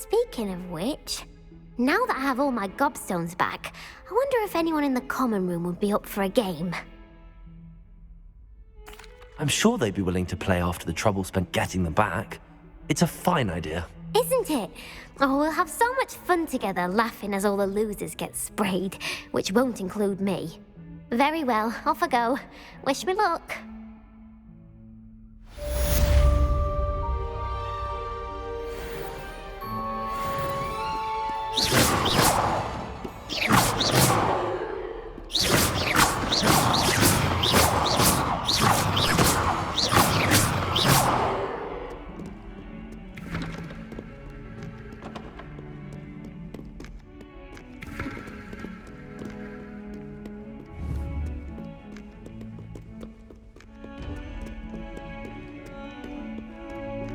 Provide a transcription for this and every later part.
Speaking of which, now that I have all my gobstones back, I wonder if anyone in the common room would be up for a game. I'm sure they'd be willing to play after the trouble spent getting them back. It's a fine idea. Isn't it? Oh, we'll have so much fun together laughing as all the losers get sprayed, which won't include me. Very well, off I go. Wish me luck.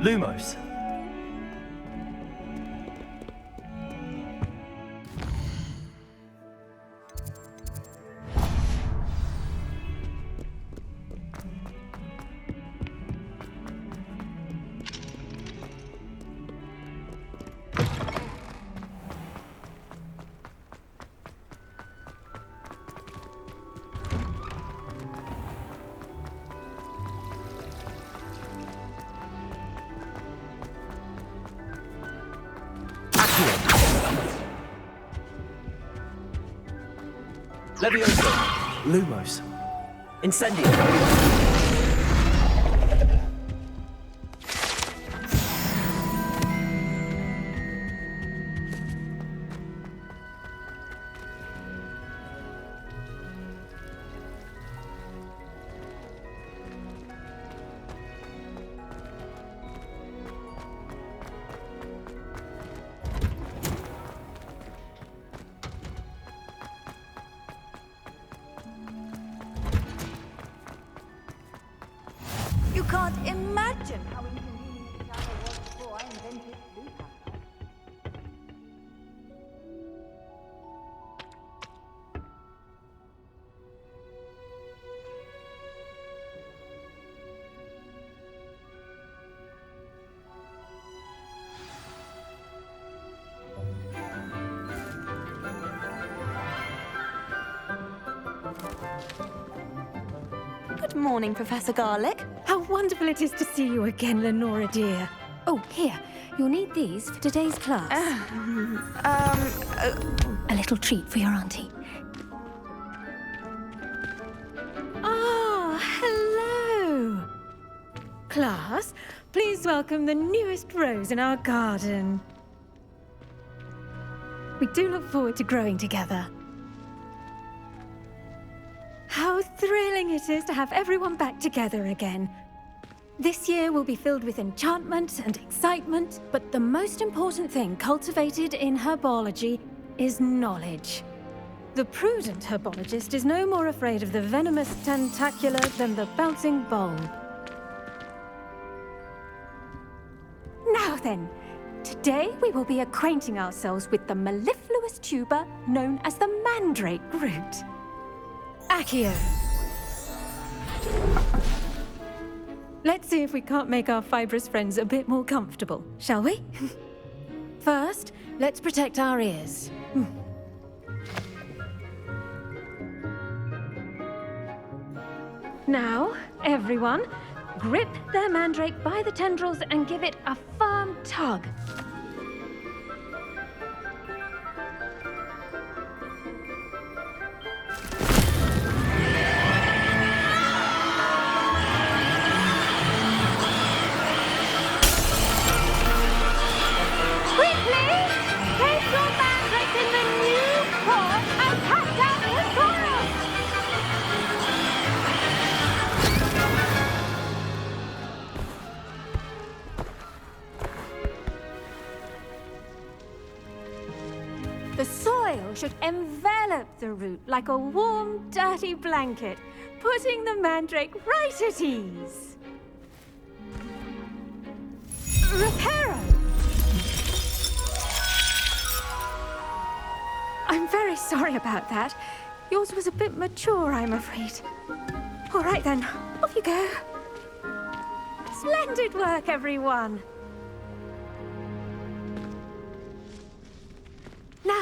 Lumos. Levioso. Lumos. Incendio. You can't imagine how inconvenient the tower was before I invented blue pasta. Good morning, Professor Garlic. How wonderful it is to see you again, Lenora dear. Oh, here, you'll need these for today's class. A little treat for your auntie. Ah, hello. Class, please welcome the newest rose in our garden. We do look forward to growing together. How thrilling it is to have everyone back together again. This year will be filled with enchantment and excitement, but the most important thing cultivated in herbology is knowledge. The prudent herbologist is no more afraid of the venomous tentacula than the bouncing bulb. Now then, today we will be acquainting ourselves with the mellifluous tuber known as the mandrake root. Accio. Let's see if we can't make our fibrous friends a bit more comfortable, shall we? First, let's protect our ears. Now, everyone, grip their mandrake by the tendrils and give it a firm tug. The soil should envelop the root like a warm, dirty blanket, putting the mandrake right at ease. Reparo! I'm very sorry about that. Yours was a bit mature, I'm afraid. All right then, off you go. Splendid work, everyone.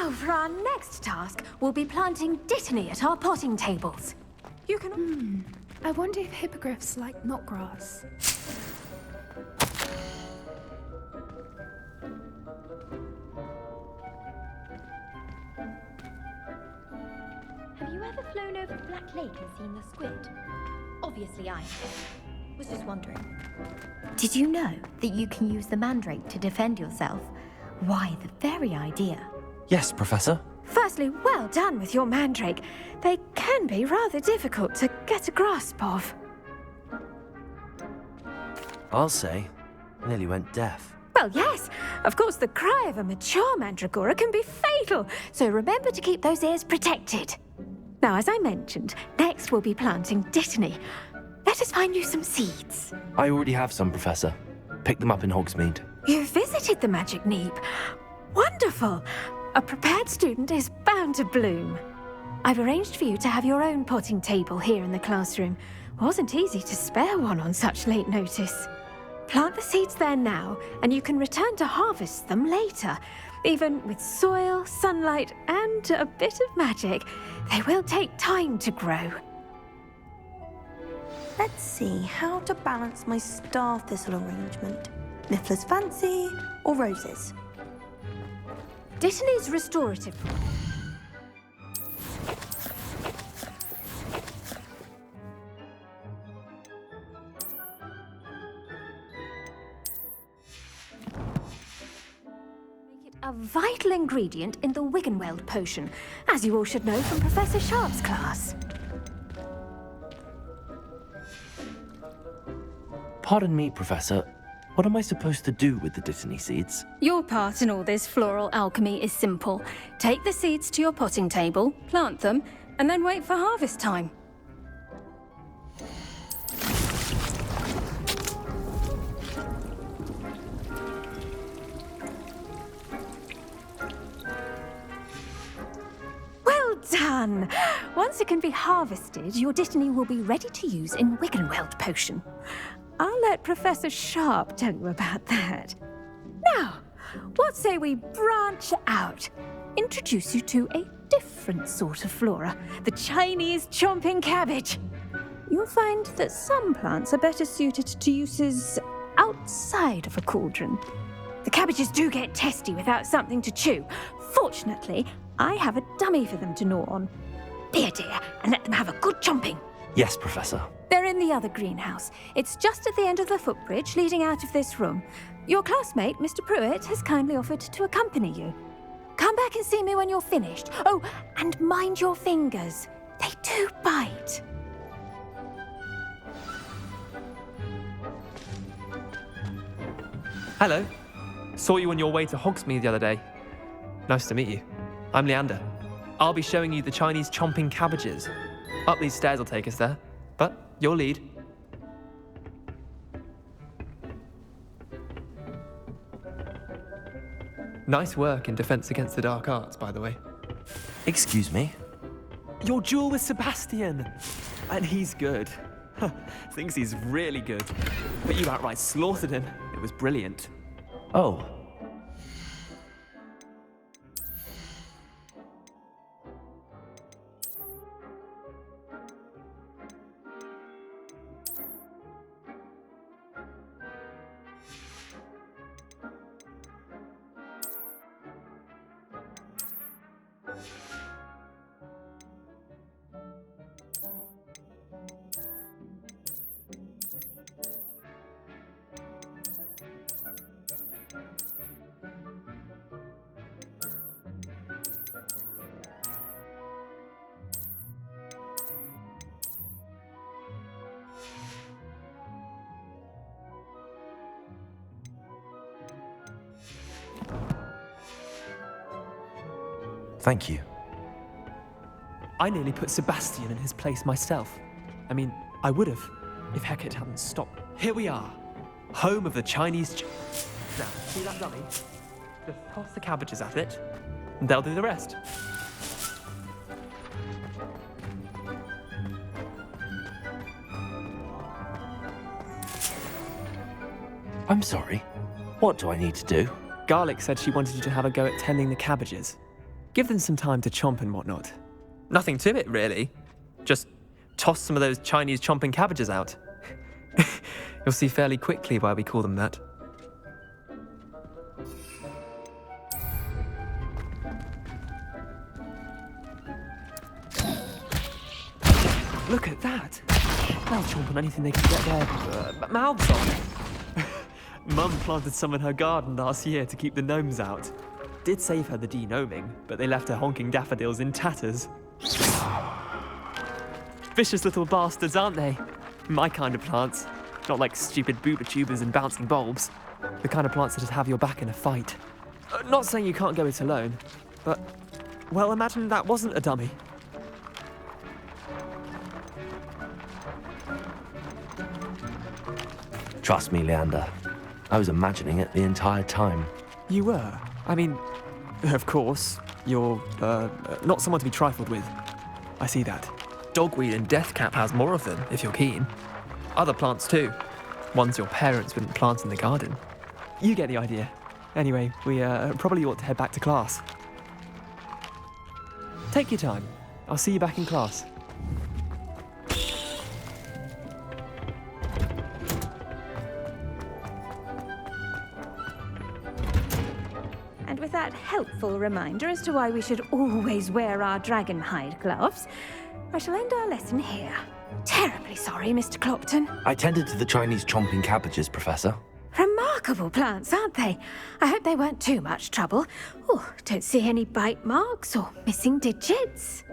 Now, for our next task, we'll be planting dittany at our potting tables. You can... I wonder if hippogriffs like knotgrass. Have you ever flown over the Black Lake and seen the squid? Obviously I have. Was just wondering. Did you know that you can use the mandrake to defend yourself? Why, the very idea. Yes, Professor. Firstly, well done with your mandrake. They can be rather difficult to get a grasp of. I'll say, nearly went deaf. Well, yes. Of course, the cry of a mature mandragora can be fatal, so remember to keep those ears protected. Now, as I mentioned, next we'll be planting dittany. Let us find you some seeds. I already have some, Professor. Picked them up in Hogsmeade. You visited the Magic Neep. Wonderful. A prepared student is bound to bloom. I've arranged for you to have your own potting table here in the classroom. Wasn't easy to spare one on such late notice. Plant the seeds there now, and you can return to harvest them later. Even with soil, sunlight, and a bit of magic, they will take time to grow. Let's see how to balance my star thistle arrangement. Niffler's fancy or roses? Dittany's restorative. Make it a vital ingredient in the Wiggenweld potion, as you all should know from Professor Sharp's class. Pardon me, Professor. What am I supposed to do with the dittany seeds? Your part in all this floral alchemy is simple. Take the seeds to your potting table, plant them, and then wait for harvest time. Well done! Once it can be harvested, your dittany will be ready to use in Wiggenweld potion. I'll let Professor Sharp tell you about that. Now, what say we branch out? Introduce you to a different sort of flora, the Chinese chomping cabbage. You'll find that some plants are better suited to uses outside of a cauldron. The cabbages do get testy without something to chew. Fortunately, I have a dummy for them to gnaw on. Be a dear and let them have a good chomping. Yes, Professor. They're in the other greenhouse. It's just at the end of the footbridge leading out of this room. Your classmate, Mr. Pruitt, has kindly offered to accompany you. Come back and see me when you're finished. Oh, and mind your fingers. They do bite. Hello. Saw you on your way to Hogsmeade the other day. Nice to meet you. I'm Leander. I'll be showing you the Chinese chomping cabbages. Up these stairs will take us there, but you'll lead. Nice work in Defense Against the Dark Arts, by the way. Excuse me? Your duel with Sebastian! And he's good. Thinks he's really good. But you outright slaughtered him. It was brilliant. Oh. Thank you. I nearly put Sebastian in his place myself. I mean, I would have, if Hecate hadn't stopped. Here we are, home of the Chinese. Now, see that dummy? Just toss the cabbages at it, and they'll do the rest. I'm sorry. What do I need to do? Garlic said she wanted you to have a go at tending the cabbages. Give them some time to chomp and whatnot. Nothing to it, really. Just toss some of those Chinese chomping cabbages out. You'll see fairly quickly why we call them that. Look at that! They'll chomp on anything they can get their mouths on. Mum planted some in her garden last year to keep the gnomes out. Did save her the de-gnoming, but they left her honking daffodils in tatters. Vicious little bastards, aren't they? My kind of plants. Not like stupid booba tubers and bouncing bulbs. The kind of plants that just have your back in a fight. Not saying you can't go it alone, but, well, imagine that wasn't a dummy. Trust me, Leander. I was imagining it the entire time. You were? I mean, of course, you're, not someone to be trifled with. I see that. Dogweed and deathcap has more of them, if you're keen. Other plants too. Ones your parents wouldn't plant in the garden. You get the idea. Anyway, we probably ought to head back to class. Take your time. I'll see you back in class. And with that helpful reminder as to why we should always wear our dragon hide gloves, I shall end our lesson here. Terribly sorry, Mr. Clopton. I tended to the Chinese chomping cabbages, Professor. Remarkable plants, aren't they? I hope they weren't too much trouble. Oh, don't see any bite marks or missing digits.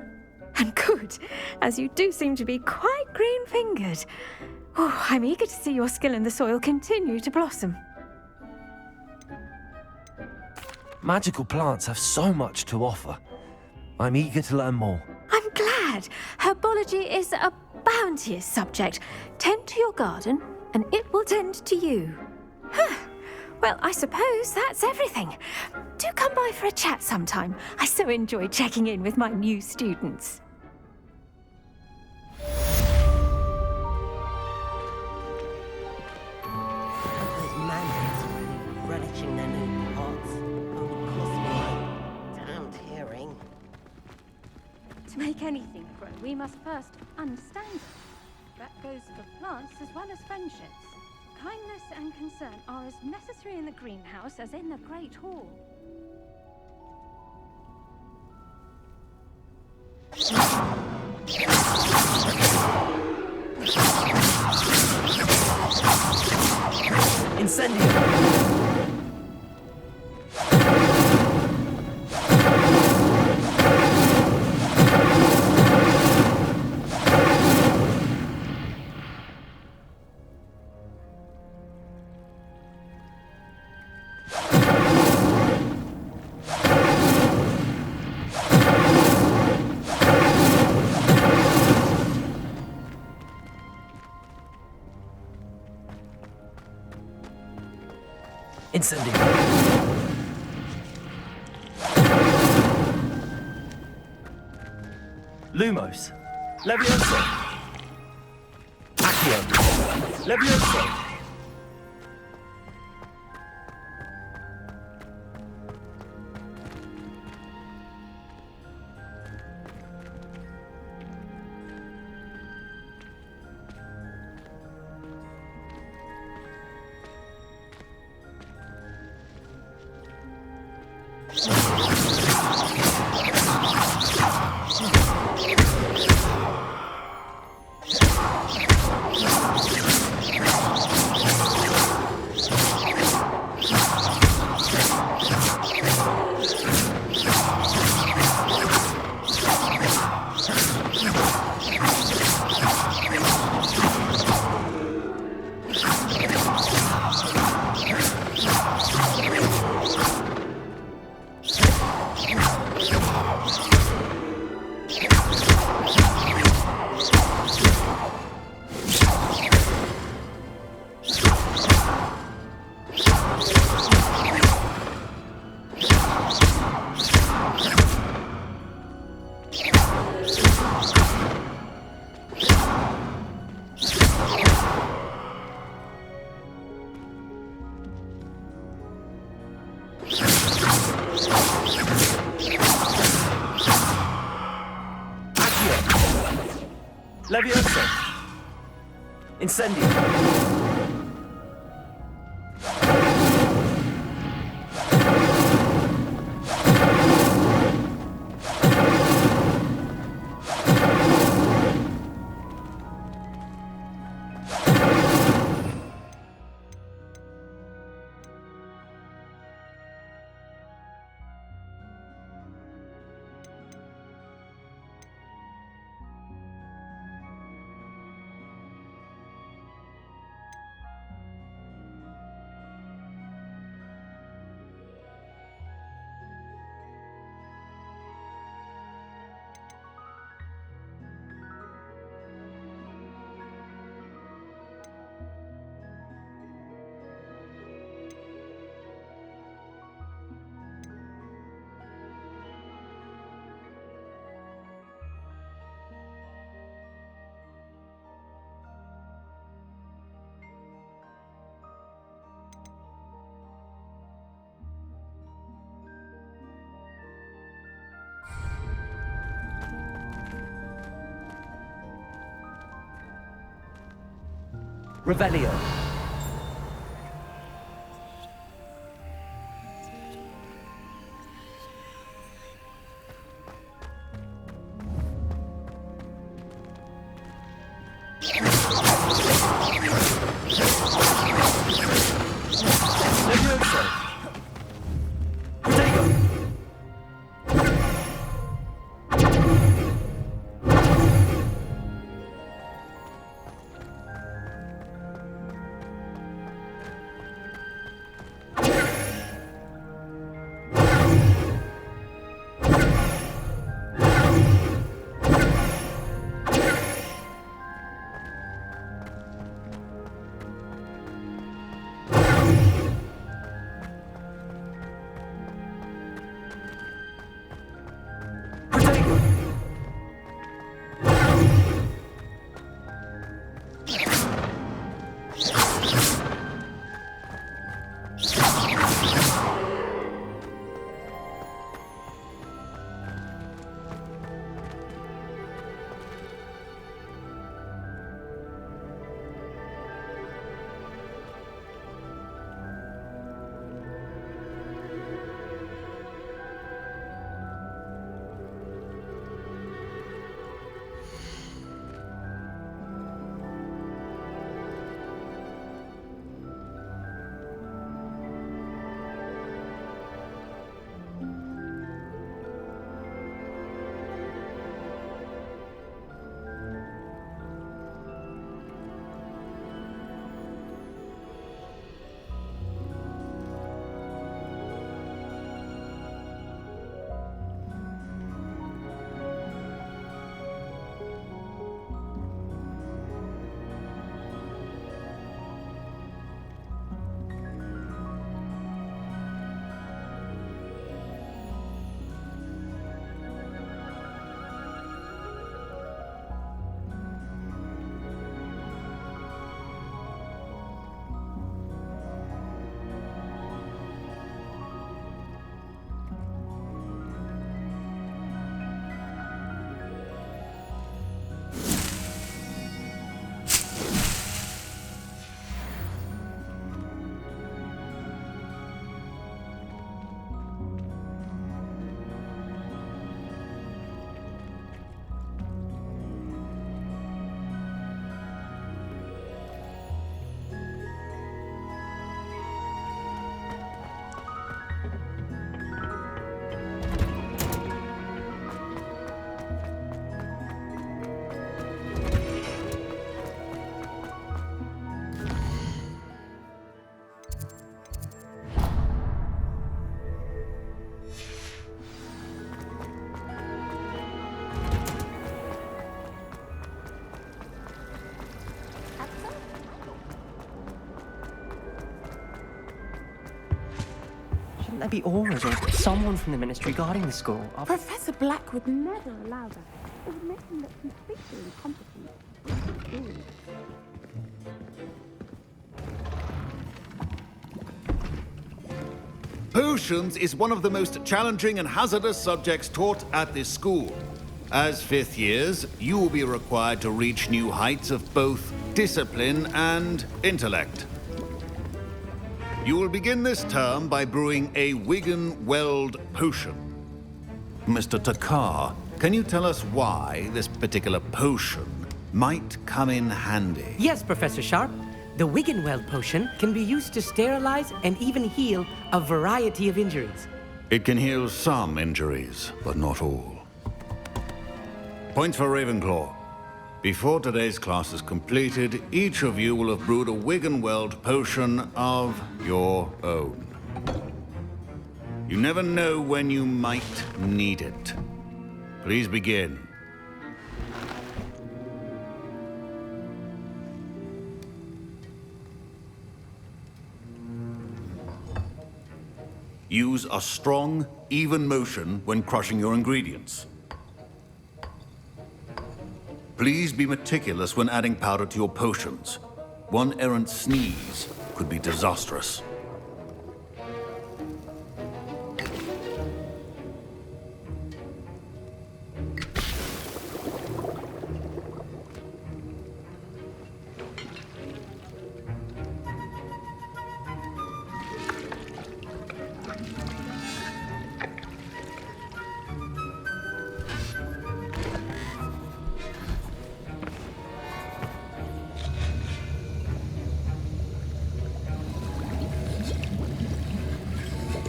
And good, as you do seem to be quite green-fingered. Oh, I'm eager to see your skill in the soil continue to blossom. Magical plants have so much to offer. I'm eager to learn more. I'm glad. Herbology is a bounteous subject. Tend to your garden, and it will tend to you. Well, I suppose that's everything. Do come by for a chat sometime. I so enjoy checking in with my new students. Those mandates really relishing their new pots. Only cost me my damned hearing. To make anything grow, we must first understand it. That goes for plants as well as friendships. Kindness and concern are as necessary in the greenhouse as in the Great Hall. Incendio! Incendio! Lumos! Levioso! Accio! Levioso! Incendio! Revelio. Levioso. Protego. There be auras or someone from the ministry guarding the school. Professor Black would never allow that. It would make him look completely incompetent. Potions is one of the most challenging and hazardous subjects taught at this school. As fifth years, you will be required to reach new heights of both discipline and intellect. You will begin this term by brewing a Wigan-Weld potion. Mr. Takar, can you tell us why this particular potion might come in handy? Yes, Professor Sharp. The Wigan-Weld potion can be used to sterilize and even heal a variety of injuries. It can heal some injuries, but not all. Points for Ravenclaw. Before today's class is completed, each of you will have brewed a Wigan-Weld potion of your own. You never know when you might need it. Please begin. Use a strong, even motion when crushing your ingredients. Please be meticulous when adding powder to your potions. One errant sneeze could be disastrous.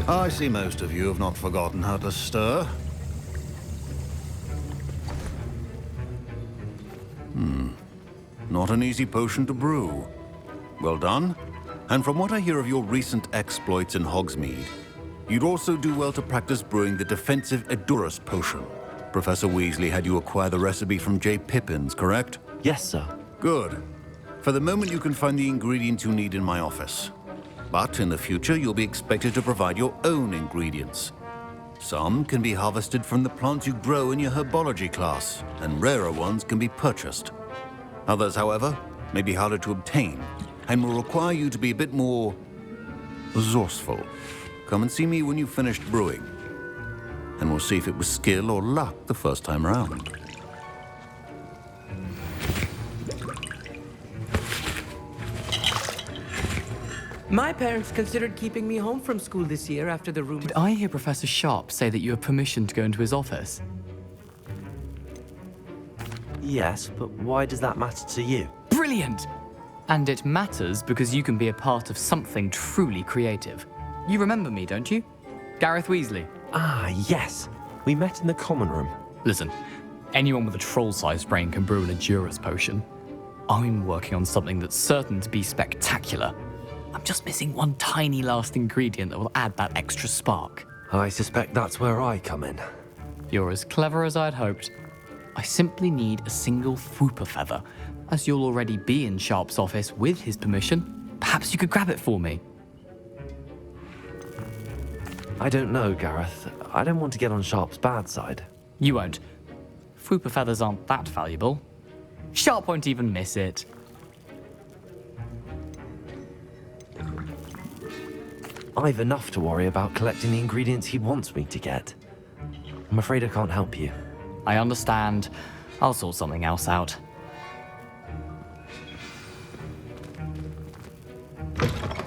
I see most of you have not forgotten how to stir. Not an easy potion to brew. Well done. And from what I hear of your recent exploits in Hogsmeade, you'd also do well to practice brewing the defensive Edurus potion. Professor Weasley had you acquire the recipe from J. Pippins, correct? Yes, sir. Good. For the moment, you can find the ingredients you need in my office. But in the future, you'll be expected to provide your own ingredients. Some can be harvested from the plants you grow in your herbology class, and rarer ones can be purchased. Others, however, may be harder to obtain, and will require you to be a bit more resourceful. Come and see me when you've finished brewing, and we'll see if it was skill or luck the first time round. My parents considered keeping me home from school this year after the rumor. Did I hear Professor Sharp say that you have permission to go into his office? Yes, but why does that matter to you? Brilliant! And it matters because you can be a part of something truly creative. You remember me, don't you? Gareth Weasley. Ah, yes. We met in the common room. Listen, anyone with a troll-sized brain can brew an Edurus potion. I'm working on something that's certain to be spectacular. I'm just missing one tiny last ingredient that will add that extra spark. I suspect that's where I come in. You're as clever as I'd hoped. I simply need a single Fwooper feather. As you'll already be in Sharp's office with his permission, perhaps you could grab it for me. I don't know, Gareth. I don't want to get on Sharp's bad side. You won't. Fwooper feathers aren't that valuable. Sharp won't even miss it. I've enough to worry about collecting the ingredients he wants me to get. I'm afraid I can't help you. I understand. I'll sort something else out.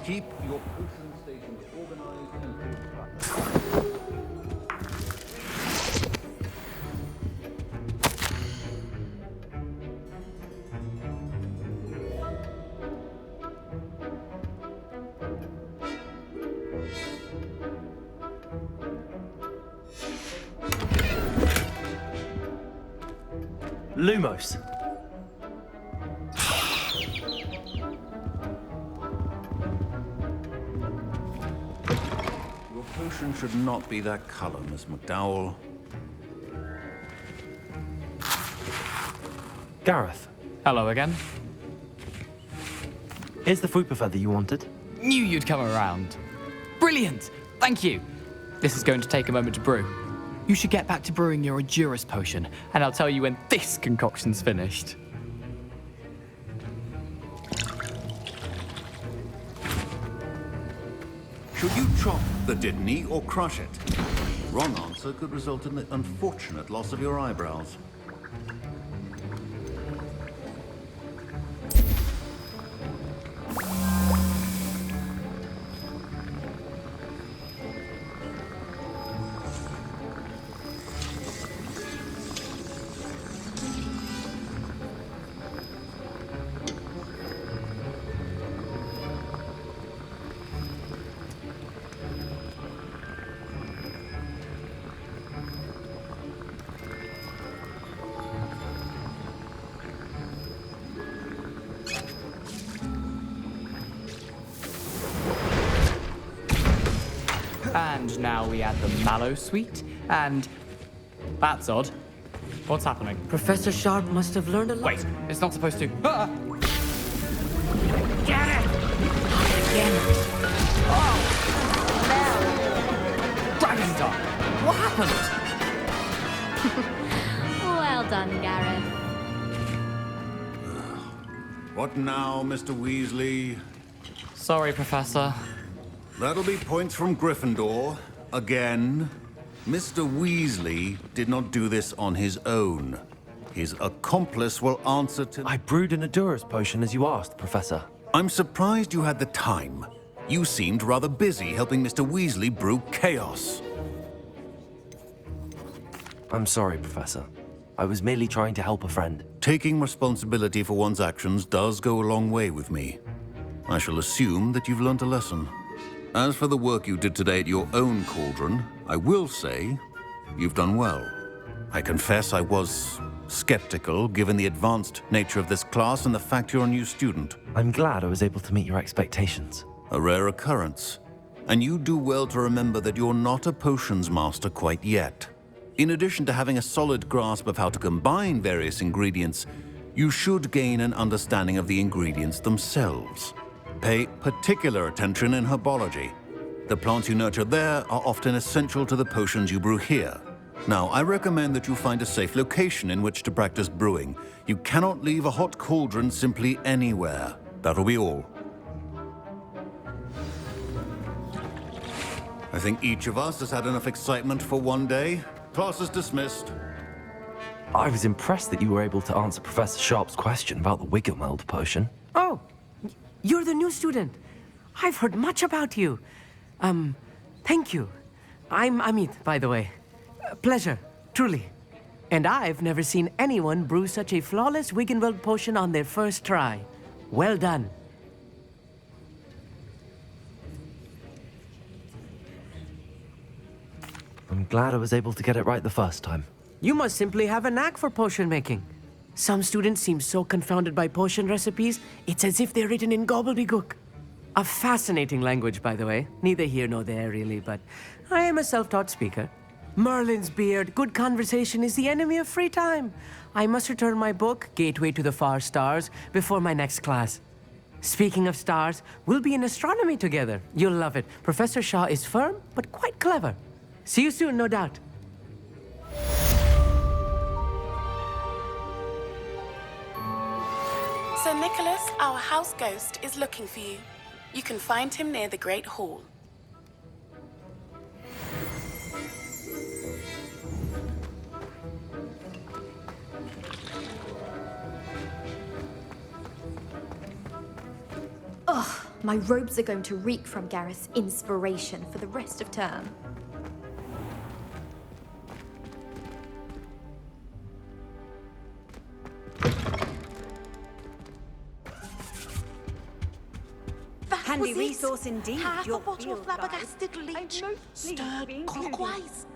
Keep your potion stations organized and Lumos. Your potion should not be that color, Miss McDowell. Gareth. Hello again. Here's the Fwooper feather you wanted. Knew you'd come around. Brilliant! Thank you. This is going to take a moment to brew. You should get back to brewing your Edurus potion, and I'll tell you when this concoction's finished. Should you chop the Didney or crush it? wrong answer could result in the unfortunate loss of your eyebrows. And now we add the mallow sweet, and that's odd. What's happening? Professor Sharp must have learned a lot. Wait, it's not supposed to. Ah! Get it! Again. Dragon Star! What happened? Well done, Gareth. What now, Mr. Weasley? Sorry, Professor. That'll be points from Gryffindor. Again. Mr. Weasley did not do this on his own. His accomplice will answer to... I brewed an Adurus potion as you asked, Professor. I'm surprised you had the time. You seemed rather busy helping Mr. Weasley brew chaos. I'm sorry, Professor. I was merely trying to help a friend. Taking responsibility for one's actions does go a long way with me. I shall assume that you've learnt a lesson. As for the work you did today at your own cauldron, I will say you've done well. I confess I was skeptical, given the advanced nature of this class and the fact you're a new student. I'm glad I was able to meet your expectations. A rare occurrence. And you do well to remember that you're not a potions master quite yet. In addition to having a solid grasp of how to combine various ingredients, you should gain an understanding of the ingredients themselves. Pay particular attention in herbology. The plants you nurture there are often essential to the potions you brew here. Now, I recommend that you find a safe location in which to practice brewing. You cannot leave a hot cauldron simply anywhere. That'll be all. I think each of us has had enough excitement for one day. Class is dismissed. I was impressed that you were able to answer Professor Sharp's question about the Wiggelmeld potion. Oh, you're the new student. I've heard much about you. Thank you. I'm Amit, by the way. Pleasure, truly. And I've never seen anyone brew such a flawless Wiggenweld potion on their first try. Well done. I'm glad I was able to get it right the first time. You must simply have a knack for potion making. Some students seem so confounded by potion recipes, it's as if they're written in gobbledygook. A fascinating language, by the way. Neither here nor there, really, but I am a self-taught speaker. Merlin's beard, good conversation is the enemy of free time. I must return my book, Gateway to the Far Stars, before my next class. Speaking of stars, we'll be in astronomy together. You'll love it. Professor Shaw is firm, but quite clever. See you soon, no doubt. Sir Nicholas, our house ghost, is looking for you. You can find him near the Great Hall. Ugh, my robes are going to reek from Gareth's inspiration for the rest of term. Handy resource indeed. Half your a bottle of field guide. flabbergasted leech, stirred clockwise.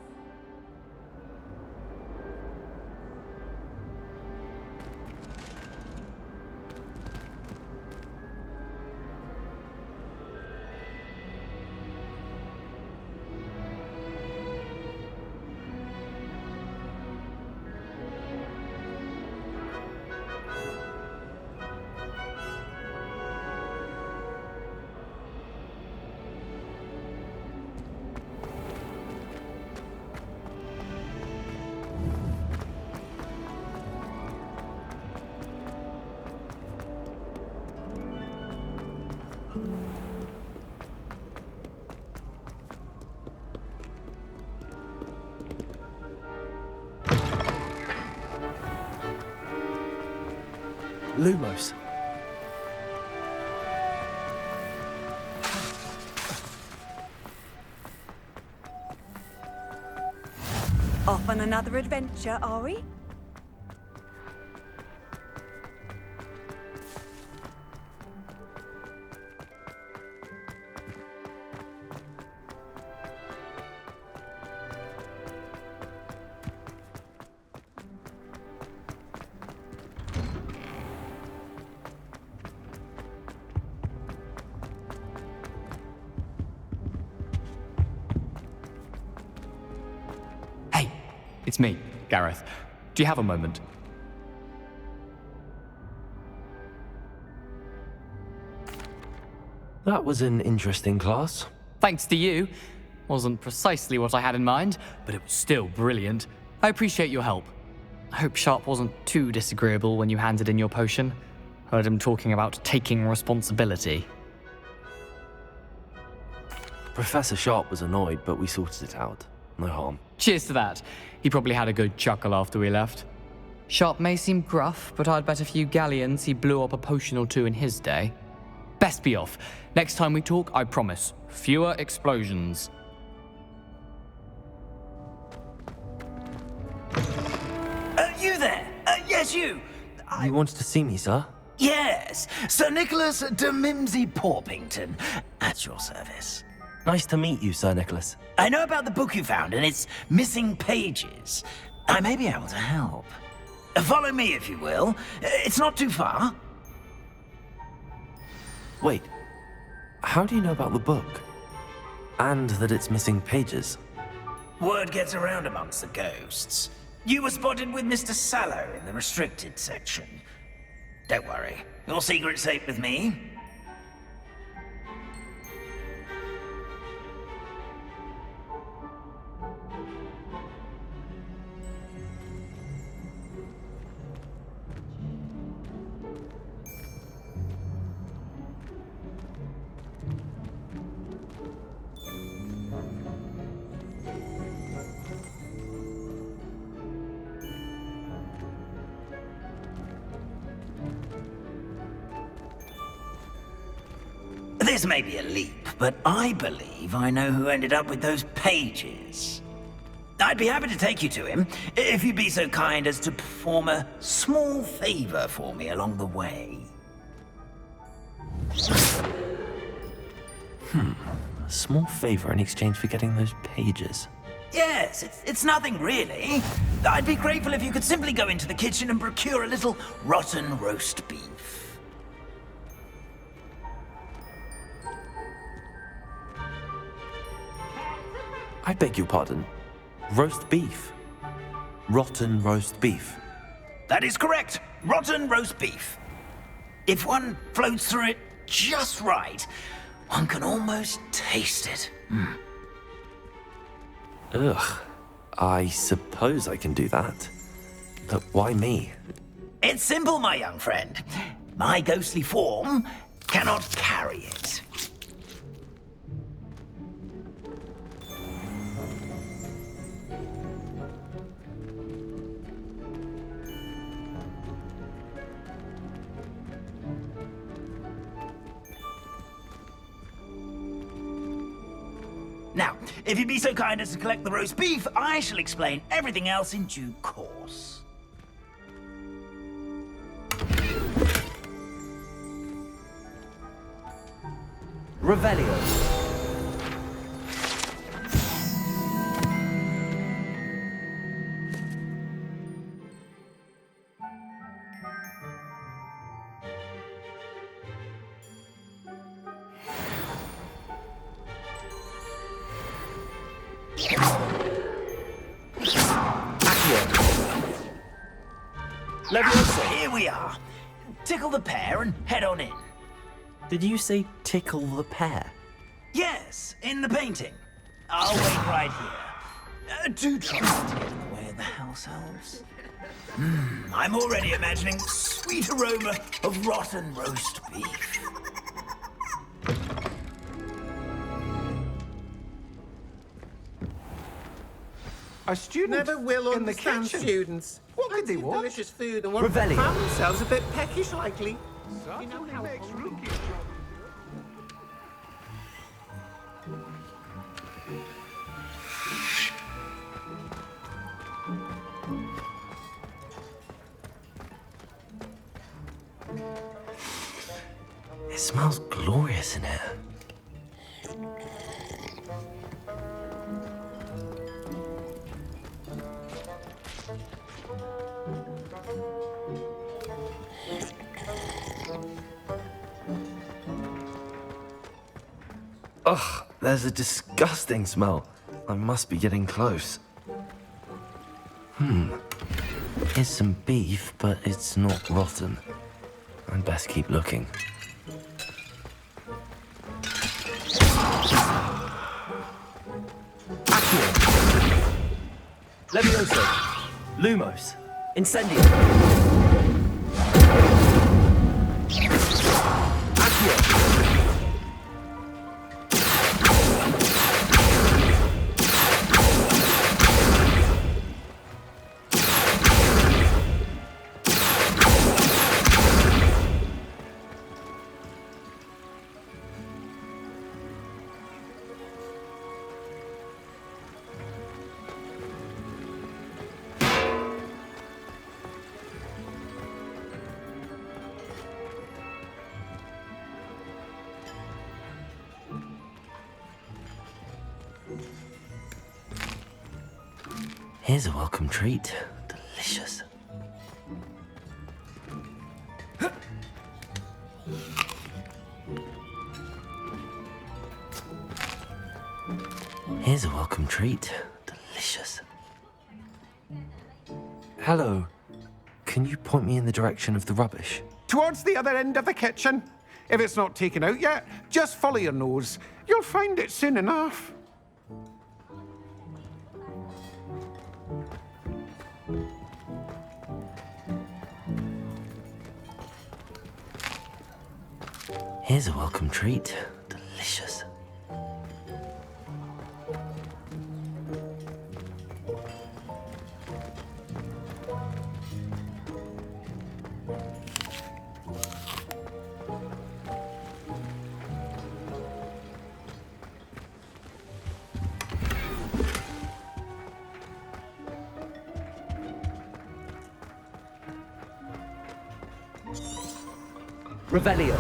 Lumos. Off on another adventure, are we? Hey, it's me, Gareth. Do you have a moment? That was an interesting class. Thanks to you. Wasn't precisely what I had in mind, but it was still brilliant. I appreciate your help. I hope Sharp wasn't too disagreeable when you handed in your potion. Heard him talking about taking responsibility. Professor Sharp was annoyed, but we sorted it out. No harm. Cheers to that. He probably had a good chuckle after we left. Sharp may seem gruff, but I'd bet a few galleons he blew up a potion or two in his day. Best be off. Next time we talk, I promise, fewer explosions. You there? Yes, you. You wanted to see me, sir? Yes, Sir Nicholas de Mimsy Porpington, at your service. Nice to meet you, Sir Nicholas. I know about the book you found and its missing pages. I may be able to help. Follow me, if you will. It's not too far. Wait, how do you know about the book? And that it's missing pages? Word gets around amongst the ghosts. You were spotted with Mr. Sallow in the restricted section. Don't worry, your secret's safe with me. This may be a leap, but I believe I know who ended up with those pages. I'd be happy to take you to him, if you'd be so kind as to perform a small favor for me along the way. A small favor in exchange for getting those pages. Yes, it's nothing really. I'd be grateful if you could simply go into the kitchen and procure a little rotten roast beef. I beg your pardon. Roast beef. Rotten roast beef. That is correct. Rotten roast beef. If one floats through it just right, one can almost taste it. Ugh. I suppose I can do that. But why me? It's simple, my young friend. My ghostly form cannot carry it. Now, if you'd be so kind as to collect the roast beef, I shall explain everything else in due course. Revelio. Here we are. Tickle the pear and head on in. Did you say tickle the pear? Yes, in the painting. I'll wait right here. Do try not to get in the way of the house elves. I'm already imagining the sweet aroma of rotten roast beef. A student Never will in the understand kitchen. students. What could they want? Delicious food and want Revelio. to found themselves a bit peckish likely. It smells glorious in here. Ugh, there's a disgusting smell. I must be getting close. Here's some beef, but it's not rotten. I'd best keep looking. Levioso. Lumos. Incendio. Accio. Here's a welcome treat. Delicious. Here's a welcome treat. Delicious. Hello. Can you point me in the direction of the rubbish? Towards the other end of the kitchen. If it's not taken out yet, just follow your nose. You'll find it soon enough. Here's a welcome treat. Delicious. Revelio.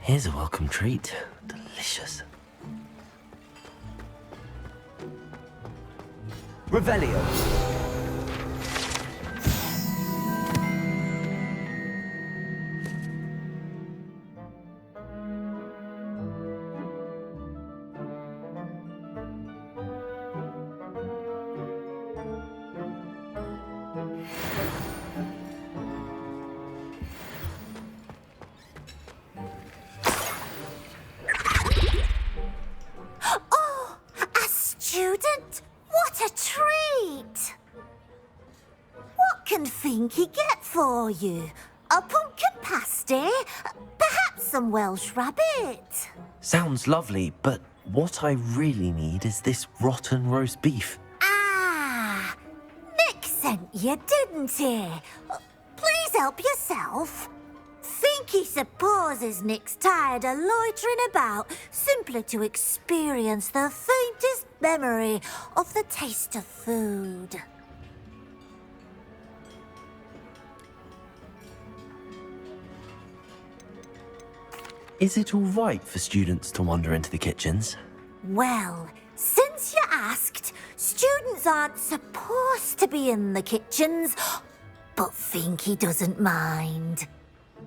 Here's a welcome treat. Delicious. Revelio. Oh, a student? What a treat! What can Finky get for you? A pumpkin pasty? Perhaps some Welsh rabbit? Sounds lovely, but what I really need is this rotten roast beef. Ah, Nick sent you, didn't he? Please help yourself. Finky supposes Nick's tired of loitering about simply to experience the faintest memory of the taste of food. Is it all right for students to wander into the kitchens? Well, since you asked, students aren't supposed to be in the kitchens, but Finky doesn't mind.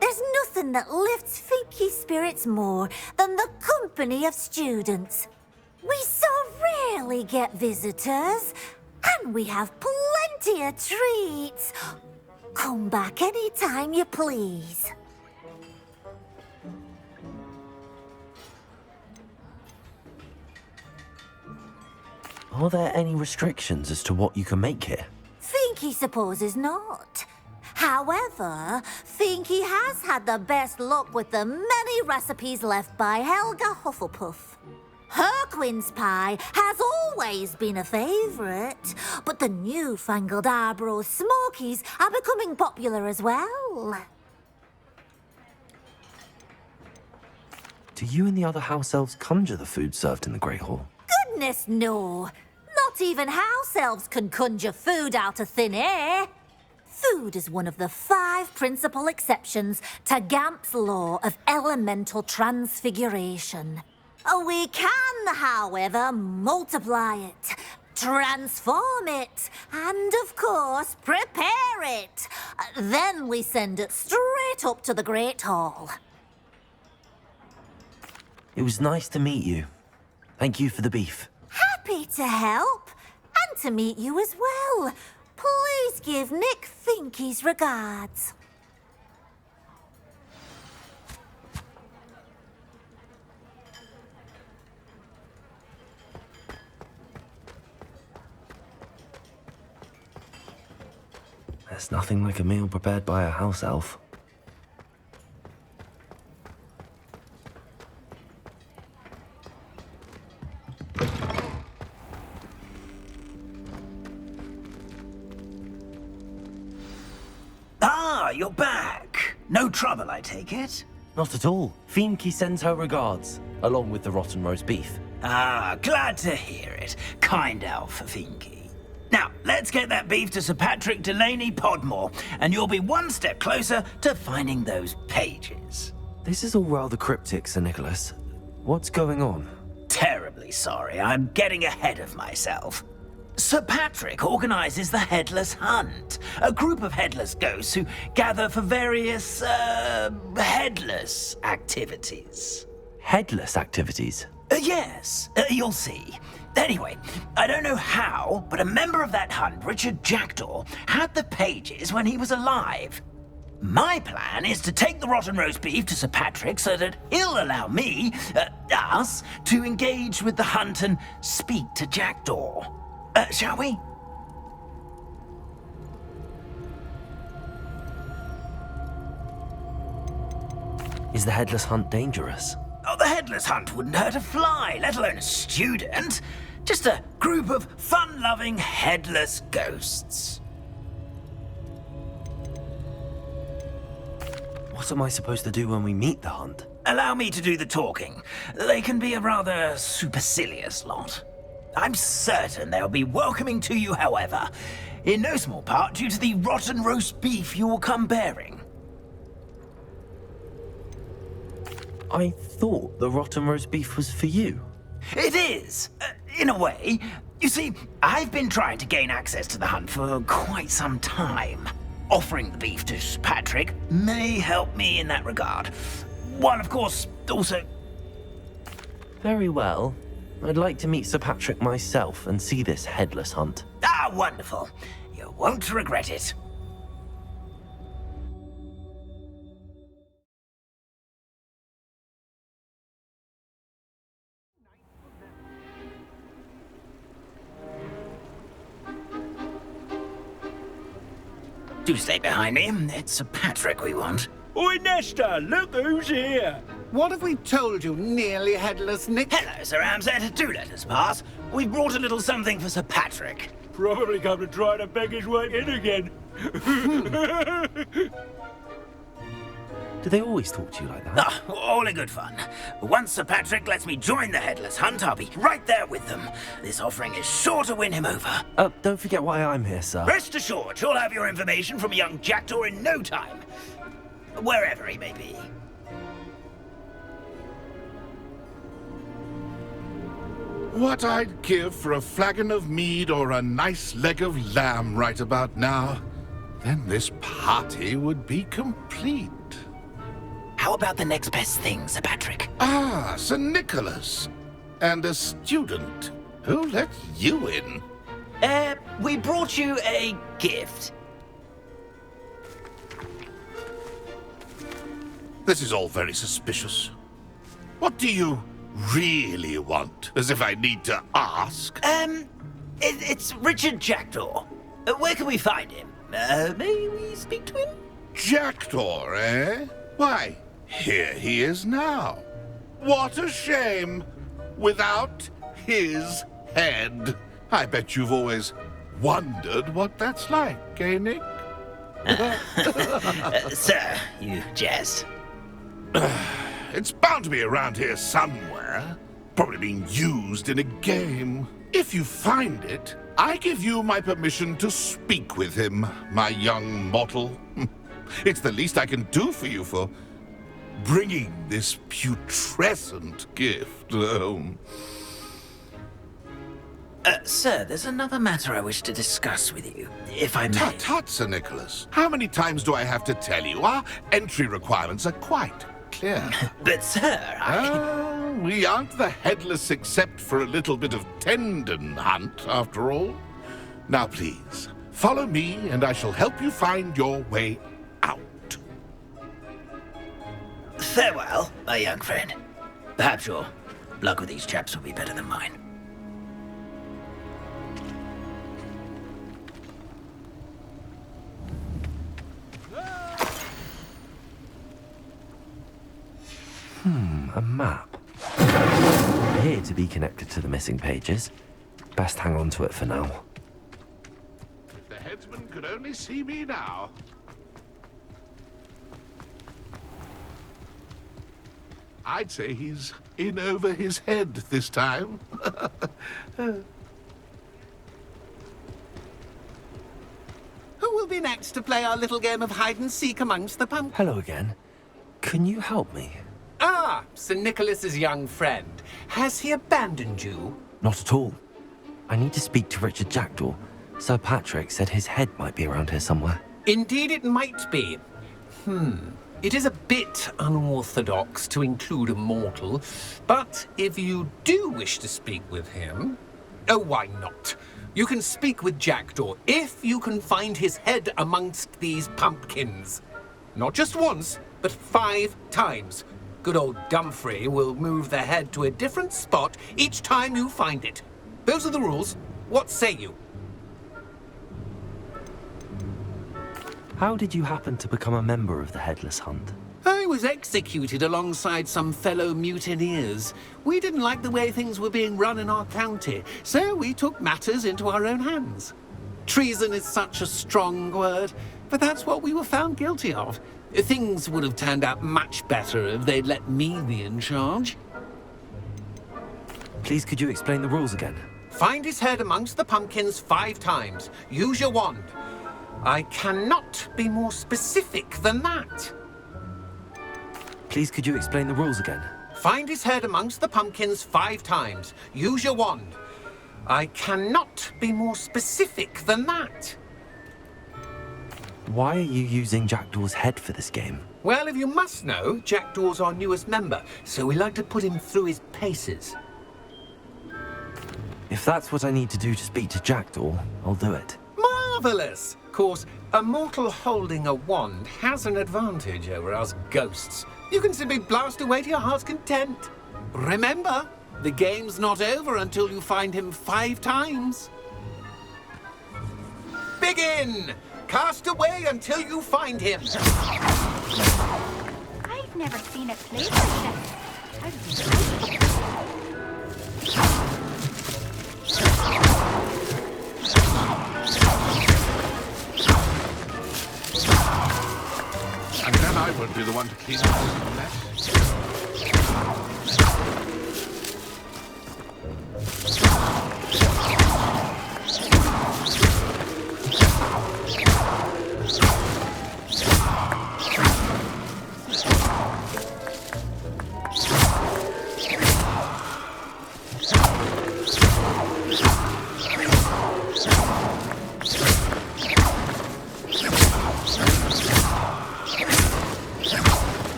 There's nothing that lifts Finky's spirits more than the company of students. We so rarely get visitors, and we have plenty of treats. Come back any time you please. Are there any restrictions as to what you can make here? Finky supposes not. However, Finky has had the best luck with the many recipes left by Helga Hufflepuff. Her quince pie has always been a favourite, but the newfangled Arbroath Smokies are becoming popular as well. Do you and the other house elves conjure the food served in the Great Hall? Goodness no! Not even house elves can conjure food out of thin air. Food is one of the 5 principal exceptions to Gamp's law of elemental transfiguration. We can, however, multiply it, transform it, and, of course, prepare it. Then we send it straight up to the Great Hall. It was nice to meet you. Thank you for the beef. Happy to help, and to meet you as well. Please give Nick Finky's regards. There's nothing like a meal prepared by a house elf. Ah, you're back. No trouble, I take it? Not at all. Finky sends her regards, along with the rotten roast beef. Ah, glad to hear it. Kind elf, Finky. Now, let's get that beef to Sir Patrick Delaney Podmore, and you'll be one step closer to finding those pages. This is all rather cryptic, Sir Nicholas. What's going on? Terribly sorry, I'm getting ahead of myself. Sir Patrick organizes the Headless Hunt, a group of headless ghosts who gather for various, headless activities. Headless activities? Yes, you'll see. Anyway, I don't know how, but a member of that hunt, Richard Jackdaw, had the pages when he was alive. My plan is to take the rotten roast beef to Sir Patrick so that he'll allow me, us, to engage with the hunt and speak to Jackdaw. Shall we? Is the Headless Hunt dangerous? Oh, the Headless Hunt wouldn't hurt a fly, let alone a student. Just a group of fun-loving headless ghosts. What am I supposed to do when we meet the hunt? Allow me to do the talking. They can be a rather supercilious lot. I'm certain they'll be welcoming to you, however, in no small part due to the rotten roast beef you will come bearing. I thought the rotten roast beef was for you. It is, in a way. You see, I've been trying to gain access to the hunt for quite some time. Offering the beef to Sir Patrick may help me in that regard. While, of course, also... Very well. I'd like to meet Sir Patrick myself and see this Headless Hunt. Ah, wonderful. You won't regret it. Do stay behind me. It's Sir Patrick we want. Oi, Nesta, look who's here. What have we told you, nearly headless Nick? Hello, Sir Ramsay. Do let us pass. We've brought a little something for Sir Patrick. Probably come to try to beg his way in again. Do they always talk to you like that? Ah, all in good fun. Once Sir Patrick lets me join the Headless Hunt, I'll be right there with them. This offering is sure to win him over. Don't forget why I'm here, sir. Rest assured, you'll have your information from young Jackdaw in no time. Wherever he may be. What I'd give for a flagon of mead or a nice leg of lamb right about now. Then this party would be complete. How about the next best thing, Sir Patrick? Ah, Sir Nicholas. And a student. Who let you in? We brought you a gift. This is all very suspicious. What do you really want? As if I need to ask. It's Richard Jackdaw. Where can we find him? May we speak to him? Jackdaw, eh? Why, here he is now. What a shame. Without his head. I bet you've always wondered what that's like, eh, Nick? Sir, you jest. It's bound to be around here somewhere. Probably being used in a game. If you find it, I give you my permission to speak with him, my young mortal. It's the least I can do for you for bringing this putrescent gift home. Sir, there's another matter I wish to discuss with you, if I may. Tut, Sir Nicholas. How many times do I have to tell you? Our entry requirements are quite clear. But, sir, we aren't the headless except for a little bit of tendon hunt, after all. Now, please, follow me, and I shall help you find your way out. Farewell, my young friend. Perhaps your luck with these chaps will be better than mine. A map. Appear to be connected to the missing pages. Best hang on to it for now. If the headsman could only see me now. I'd say he's in over his head this time. Who will be next to play our little game of hide-and-seek amongst the pumpkins? Hello again. Can you help me? Ah, Sir Nicholas's young friend. Has he abandoned you? Not at all. I need to speak to Richard Jackdaw. Sir Patrick said his head might be around here somewhere. Indeed it might be. It is a bit unorthodox to include a mortal, but if you do wish to speak with him... Oh, why not? You can speak with Jackdaw if you can find his head amongst these pumpkins. Not just once, but 5 times. Good old Dumfrey will move the head to a different spot each time you find it. Those are the rules. What say you? How did you happen to become a member of the Headless Hunt? I was executed alongside some fellow mutineers. We didn't like the way things were being run in our county, so we took matters into our own hands. Treason is such a strong word, but that's what we were found guilty of. Things would have turned out much better if they'd let me be in charge. Please, could you explain the rules again? Find his head amongst the pumpkins 5 times. Use your wand. I cannot be more specific than that. Please, could you explain the rules again? Find his head amongst the pumpkins 5 times. Use your wand. I cannot be more specific than that. Why are you using Jackdaw's head for this game? Well, if you must know, Jackdaw's our newest member, so we like to put him through his paces. If that's what I need to do to speak to Jackdaw, I'll do it. Marvellous! Of course, a mortal holding a wand has an advantage over us ghosts. You can simply blast away to your heart's content. Remember, the game's not over until you find him 5 times. Begin! Cast away until you find him. I've never seen it played like that. And then I won't be the one to clean up this mess.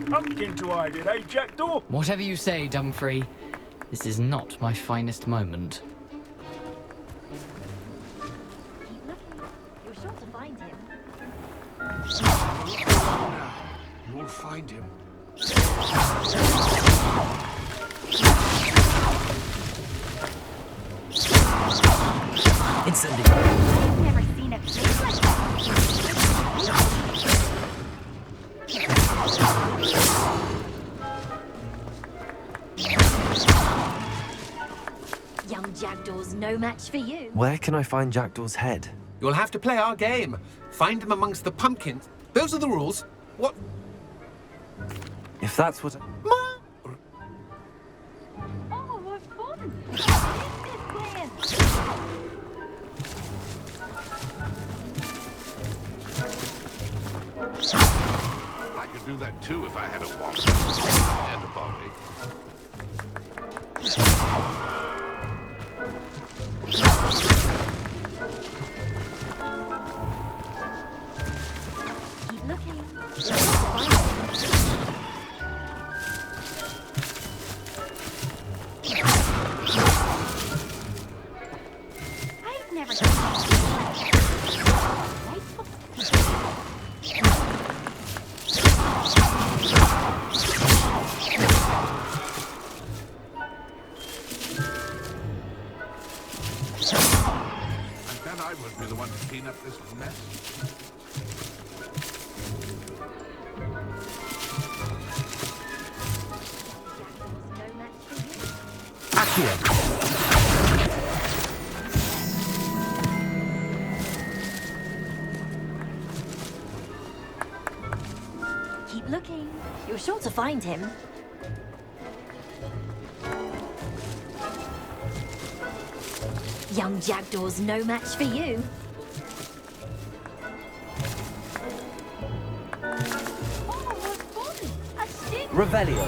pumpkin to hide in, eh, Jackdaw? Whatever you say, Dumfrey. This is not my finest moment. You're sure to find him. You'll find him. Incendiary. I've never seen a place like Young Jackdaw's no match for you. Where can I find Jackdaw's head? You'll have to play our game. Find him amongst the pumpkins. Those are the rules. What? If that's what... Oh, what fun! I could do that too if I had a wand and a body. Keep looking. I've never seen And then I would be the one to clean up this mess. Keep looking. You're sure to find him. Young Jackdaw's no match for you. Revelio.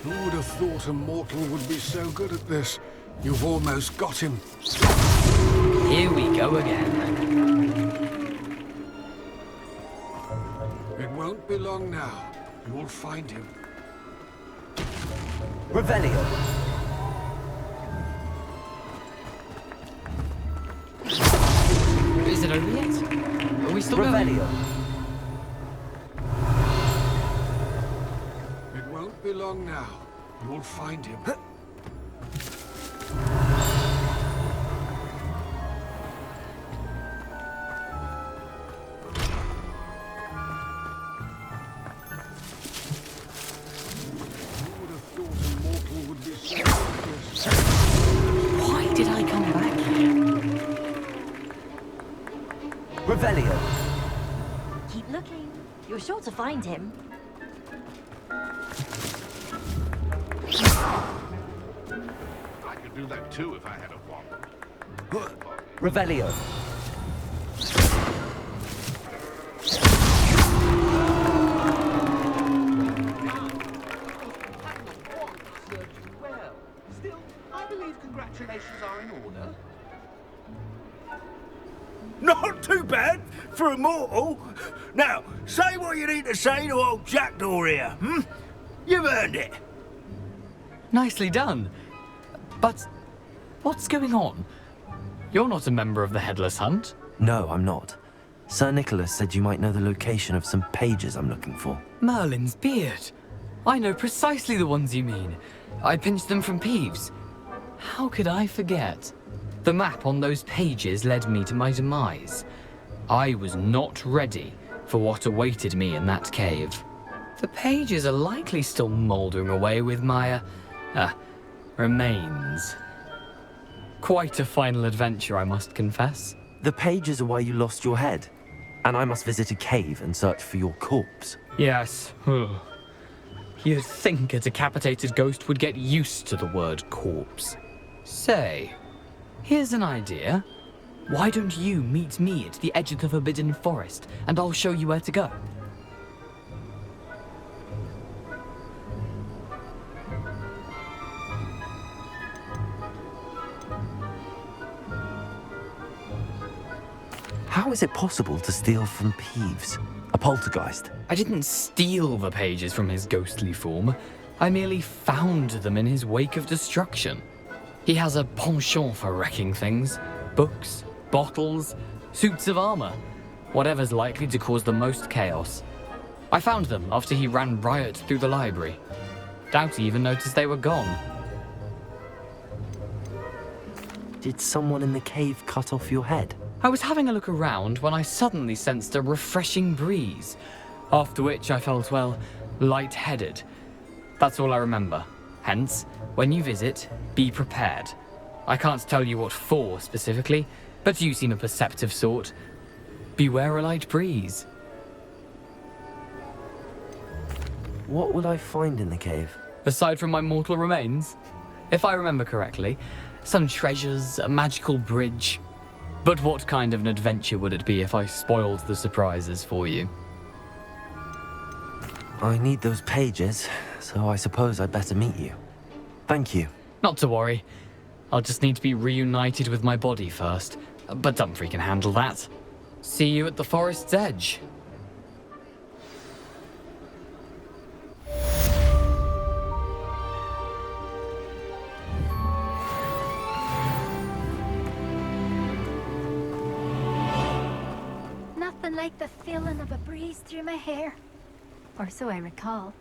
Who would have thought a mortal would be so good at this? You've almost got him. Here we go again. It won't be long now. You'll find him. Revelio. Is it over yet? Are we still Revelio. going? It won't be long now. You'll find him. Why did I come back here? Revelio. Keep looking. You're sure to find him. I could do that too if I had a wand. Revelio. Still, I believe congratulations are in order. Not too bad for a mortal. Now, say what you need to say to old Jackdaw here, hmm? You've earned it. Nicely done. But what's going on? You're not a member of the Headless Hunt. No, I'm not. Sir Nicholas said you might know the location of some pages I'm looking for. Merlin's beard. I know precisely the ones you mean. I pinched them from Peeves. How could I forget? The map on those pages led me to my demise. I was not ready for what awaited me in that cave. The pages are likely still mouldering away with my, remains. Quite a final adventure, I must confess. The pages are why you lost your head, and I must visit a cave and search for your corpse. Yes. You'd think a decapitated ghost would get used to the word corpse. Say, here's an idea. Why don't you meet me at the edge of the Forbidden Forest, and I'll show you where to go? How is it possible to steal from Peeves? A poltergeist? I didn't steal the pages from his ghostly form. I merely found them in his wake of destruction. He has a penchant for wrecking things. Books, bottles, suits of armor. Whatever's likely to cause the most chaos. I found them after he ran riot through the library. Doubt he even noticed they were gone. Did someone in the cave cut off your head? I was having a look around when I suddenly sensed a refreshing breeze, after which I felt, well, lightheaded. That's all I remember. Hence, when you visit, be prepared. I can't tell you what for specifically, but you seem a perceptive sort. Beware a light breeze. What will I find in the cave? Aside from my mortal remains? If I remember correctly, some treasures, a magical bridge. But what kind of an adventure would it be if I spoiled the surprises for you? I need those pages, so I suppose I'd better meet you. Thank you. Not to worry. I'll just need to be reunited with my body first. But Dumfries can handle that. See you at the forest's edge. Nothing like the feeling of a breeze through my hair. Or so I recall.